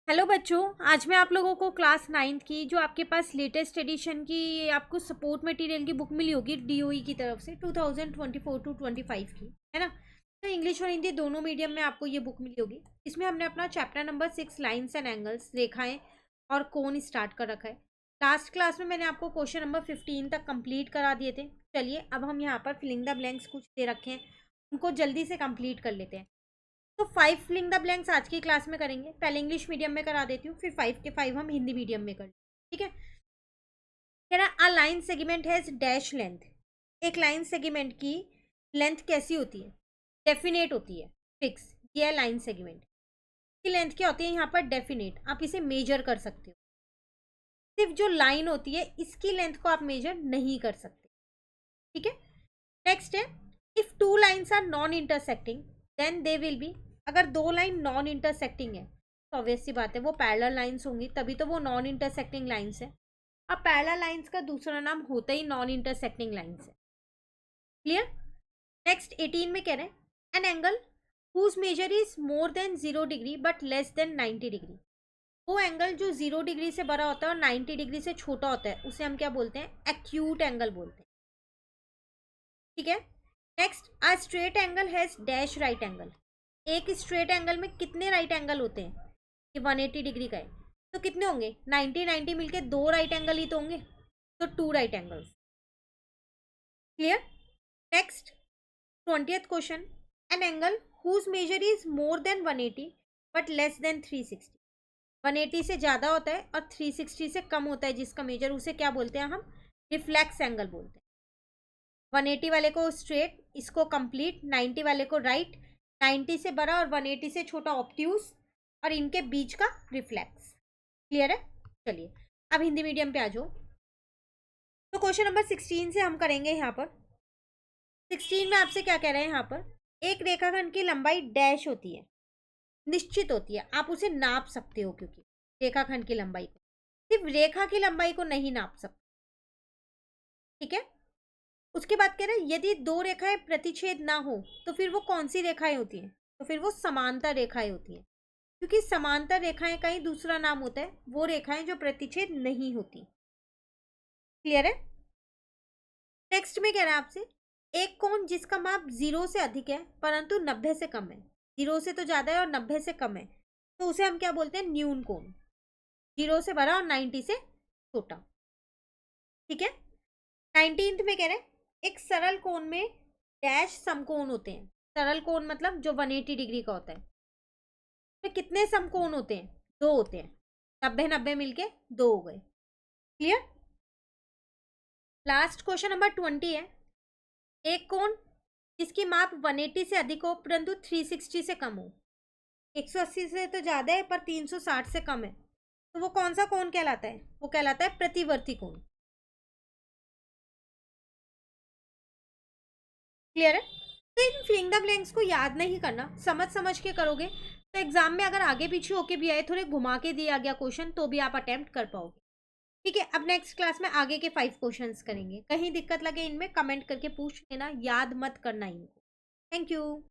Hello बच्चों, आज मैं आप लोगों को क्लास नाइन्थ की जो आपके पास लेटेस्ट एडिशन की आपको सपोर्ट मटेरियल की बुक मिली होगी डीओई की तरफ से 2024 टू 25 की, है ना। तो इंग्लिश और हिंदी दोनों मीडियम में आपको ये बुक मिली होगी। इसमें हमने अपना chapter number 6 lines and angles, रेखाएं और कोण स्टार्ट कर रखा है। लास्ट क्लास में मैंने आपको क्वेश्चन नंबर 15 तक कंप्लीट करा दिए थे। चलिए अब हम यहाँ पर फिलिंग द ब्लैंक्स कुछ दे रखे हैं, उनको जल्दी से कंप्लीट कर लेते हैं। तो 5 फिलिंग द ब्लैंक्स आज की क्लास में करेंगे। पहले इंग्लिश मीडियम में करा देती हूँ, फिर 5 के 5 हम हिंदी मीडियम में कर, ठीक है। कह रहा a line segment has dash length. एक लाइन सेगमेंट की लेंथ कैसी होती है? डेफिनेट होती है, फिक्स। ये है लाइन सेगमेंट की लेंथ क्या होती है यहाँ पर? डेफिनेट। आप इसे मेजर कर सकते हो। सिर्फ जो लाइन होती है इसकी लेंथ को आप मेजर नहीं कर सकते, ठीक है। नेक्स्ट है, if two lines are non intersecting then they will be. अगर दो लाइन नॉन इंटरसेक्टिंग है तो ऑब्वियस सी बात है वो पैरेलल लाइंस होंगी, तभी तो वो नॉन इंटरसेक्टिंग लाइंस है। अब पैरेलल लाइंस का दूसरा नाम होता ही नॉन इंटरसेक्टिंग लाइंस है। क्लियर। नेक्स्ट 18 में कह रहे हैं an angle whose measure is more than 0 degree but less than 90 degree. वो एंगल जो 0 डिग्री से बड़ा होता है और 90 डिग्री से छोटा होता है उसे हम क्या बोलते हैं? एक्यूट एंगल बोलते हैं, ठीक है। Next, a straight angle has dash right angle. एक स्ट्रेट एंगल में कितने राइट एंगल होते हैं? ये 180 डिग्री का है तो कितने होंगे? 90 90 मिलके दो राइट एंगल ही तो होंगे, तो 2 right angles. Clear. Next 20th question, an angle whose measure is more than 180 but less than 360। 180 से ज़्यादा होता है और 360 से कम होता है जिसका मेजर, उसे क्या बोलते हैं हम? रिफ्लेक्स एंगल बोलते हैं। 180 वाले को स्ट्रेट, इसको कंप्लीट, 90 वाले को राइट, 90 से बड़ा और 180 से छोटा ऑब्ट्यूज, और इनके बीच का रिफ्लेक्स। क्लियर है। चलिए अब हिंदी मीडियम पे आ जाओ। तो क्वेश्चन नंबर 16 से हम करेंगे। यहाँ पर 16 में आपसे क्या कह रहे हैं? यहाँ पर एक रेखाखंड की लंबाई डैश होती है, निश्चित होती है, आप उसे नाप सकते हो, क्योंकि रेखाखंड की लंबाई को, सिर्फ रेखा की लंबाई को नहीं नाप सकते, ठीक है। उसके बाद कह रहे हैं यदि दो रेखाएं प्रतिच्छेद ना हो तो फिर वो कौन सी रेखाएं होती हैं? तो फिर वो समांतर रेखाएं होती हैं, क्योंकि समांतर रेखाएं का ही दूसरा नाम होता है वो रेखाएं जो प्रतिच्छेद नहीं होती। क्लियर है। नेक्स्ट में कह रहा है आपसे एक कोण जिसका माप 0 से अधिक है परंतु 90 से कम है। 0 से तो ज्यादा है और 90 से कम है, तो उसे हम क्या बोलते हैं? न्यून कोण। 0 से बड़ा और 90 से छोटा, ठीक है। 19th में कह रहे हैं एक सरल कोण में डैश समकोण होते हैं। सरल कोण मतलब जो 180 डिग्री का होता है। तो कितने समकोण होते हैं? दो होते हैं, 90 90 मिलके दो हो गए। क्लियर। लास्ट क्वेश्चन नंबर 20 है, एक कोण जिसकी माप 180 से अधिक हो परंतु 360 से कम हो। 180 से तो ज्यादा है पर 360 से कम है, तो वो कौन सा कोण कहलाता है? वो कहलाता है प्रतिवर्ती कोण। क्लियर है। तो इन फिलिंग द ब्लैंक्स को याद नहीं करना, समझ समझ के करोगे तो एग्जाम में अगर आगे पीछे होके भी आए, थोड़े घुमा के दिया गया क्वेश्चन, तो भी आप अटेम्प्ट कर पाओगे, ठीक है। अब नेक्स्ट क्लास में आगे के 5 क्वेश्चंस करेंगे। कहीं दिक्कत लगे इनमें कमेंट करके पूछ लेना, याद मत करना इनको। Thank you.